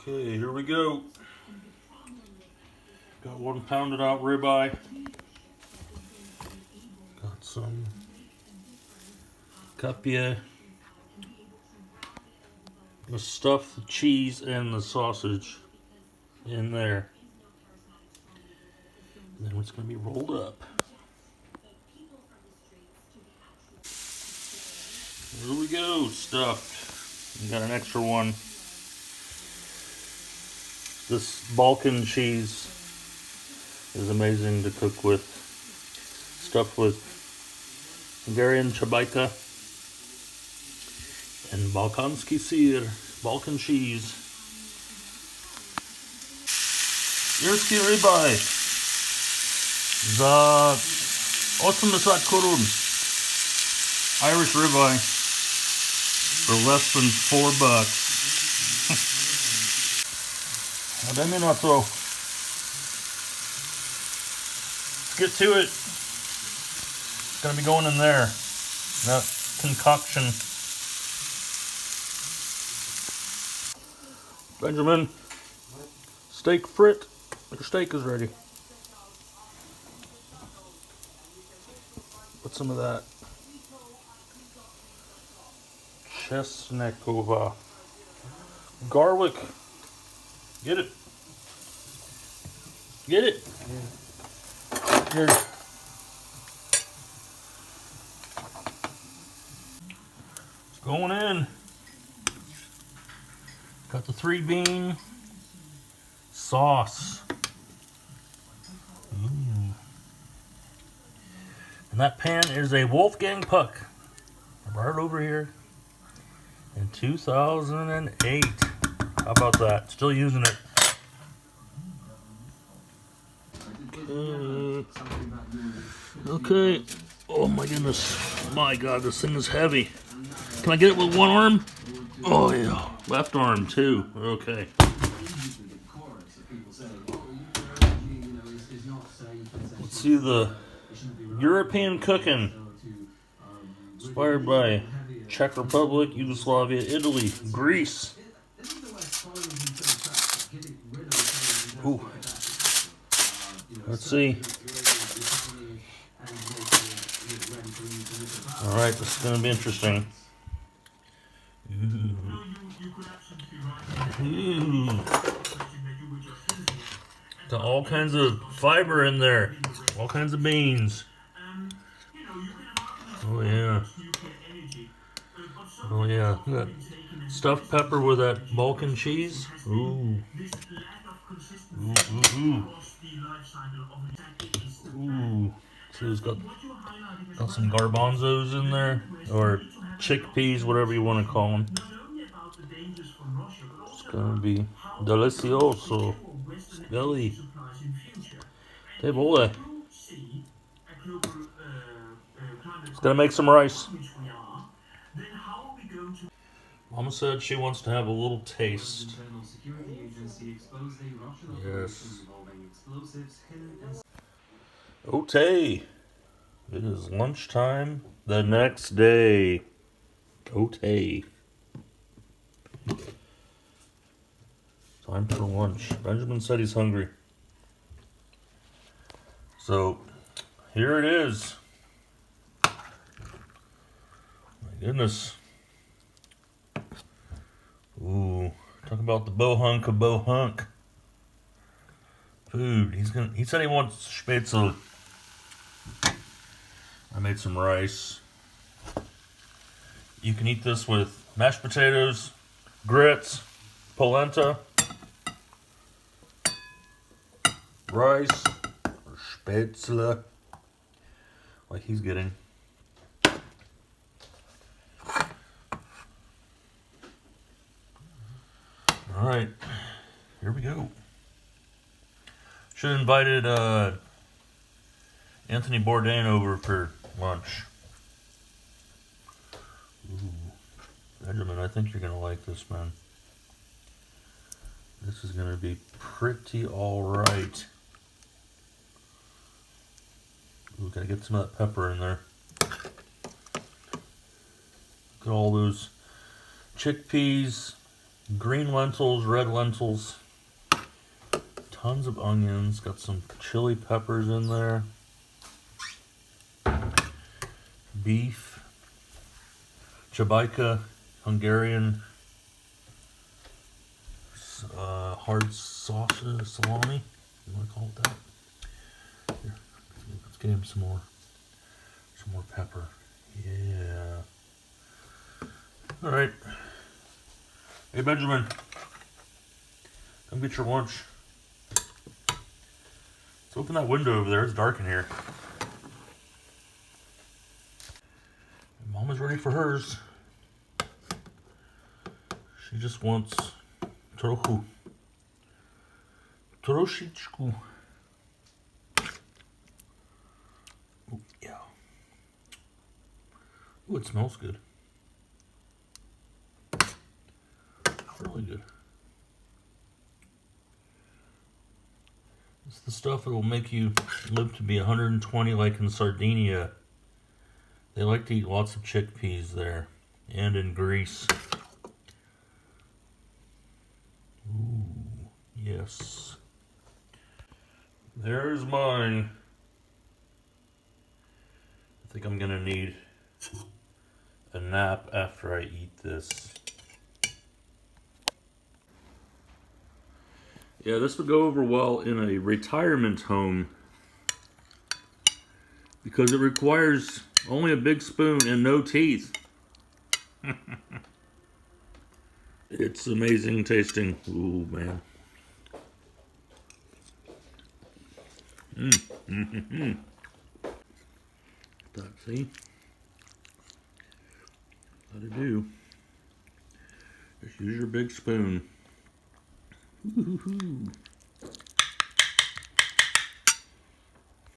Okay, here we go. Got one pounded out ribeye. Got some kapje. The stuff, the cheese, and the sausage in there. And then it's going to be rolled up. Here we go, stuffed. We got an extra one. This Balkan cheese is amazing to cook with. Stuffed with Hungarian Czechia and Balkanski sir, Balkan cheese. Irish and Ribeyes za 80 korun. Irish ribeye for less than $4. Daj mi na to. Let's get to it. It's gonna be going in there. That concoction. Benjamin, steak frit. Your steak is ready. Put some of that chesnikova. Garlic. Get it. Get it. Here. It's going in. Got the 3-bean sauce. And that pan is a Wolfgang Puck. I brought it over here in 2008. How about that? Still using it. Okay. Oh my goodness. My God, this thing is heavy. Can I get it with one arm? Oh yeah. Left arm too. Okay. Let's see the European cooking. Inspired by Czech Republic, Yugoslavia, Italy, Greece. Ooh. Let's see. Alright, this is going to be interesting. Ooh. Got all kinds of fiber in there. All kinds of beans. Oh yeah. Oh yeah. Got stuffed pepper with that Balkan cheese. Ooh. Ooh, ooh, ooh. Ooh. So it's got some garbanzos in there, or chickpeas, whatever you want to call them. It's gonna be delicioso. Skelly. Hey boy. It's gonna make some rice. Mama said she wants to have a little taste. Yes. Okay. It is lunchtime the next day. Okay. Time for lunch. Benjamin said he's hungry. So, here it is. My goodness. Ooh, talk about the Bohunk of Bohunk. Food. He said he wants spätzle. I made some rice. You can eat this with mashed potatoes, grits, polenta, rice, or spätzle, like he's getting. All right, here we go. Should have invited Anthony Bourdain over for lunch. Ooh. Benjamin, I think you're going to like this, man. This is going to be pretty alright. Ooh, gotta get some of that pepper in there. Look at all those chickpeas, green lentils, red lentils, tons of onions, got some chili peppers in there, beef, Czechia, Hungarian, hard sausage, salami, you want to call it that? Here, let's get him some more pepper. Yeah. All right. Hey, Benjamin, come get your lunch. Let's open that window over there. It's dark in here. Mama's ready for hers. She just wants trochu. Trošičku. Oh, yeah. Oh, it smells good. Really good. It's the stuff that will make you live to be 120 like in Sardinia. They like to eat lots of chickpeas there. And in Greece. Ooh, yes. There's mine. I think I'm gonna need a nap after I eat this. Yeah, this would go over well in a retirement home because it requires only a big spoon and no teeth. It's amazing tasting. Ooh, man. See? That'll do. Just use your big spoon. Ooh-hoo-hoo.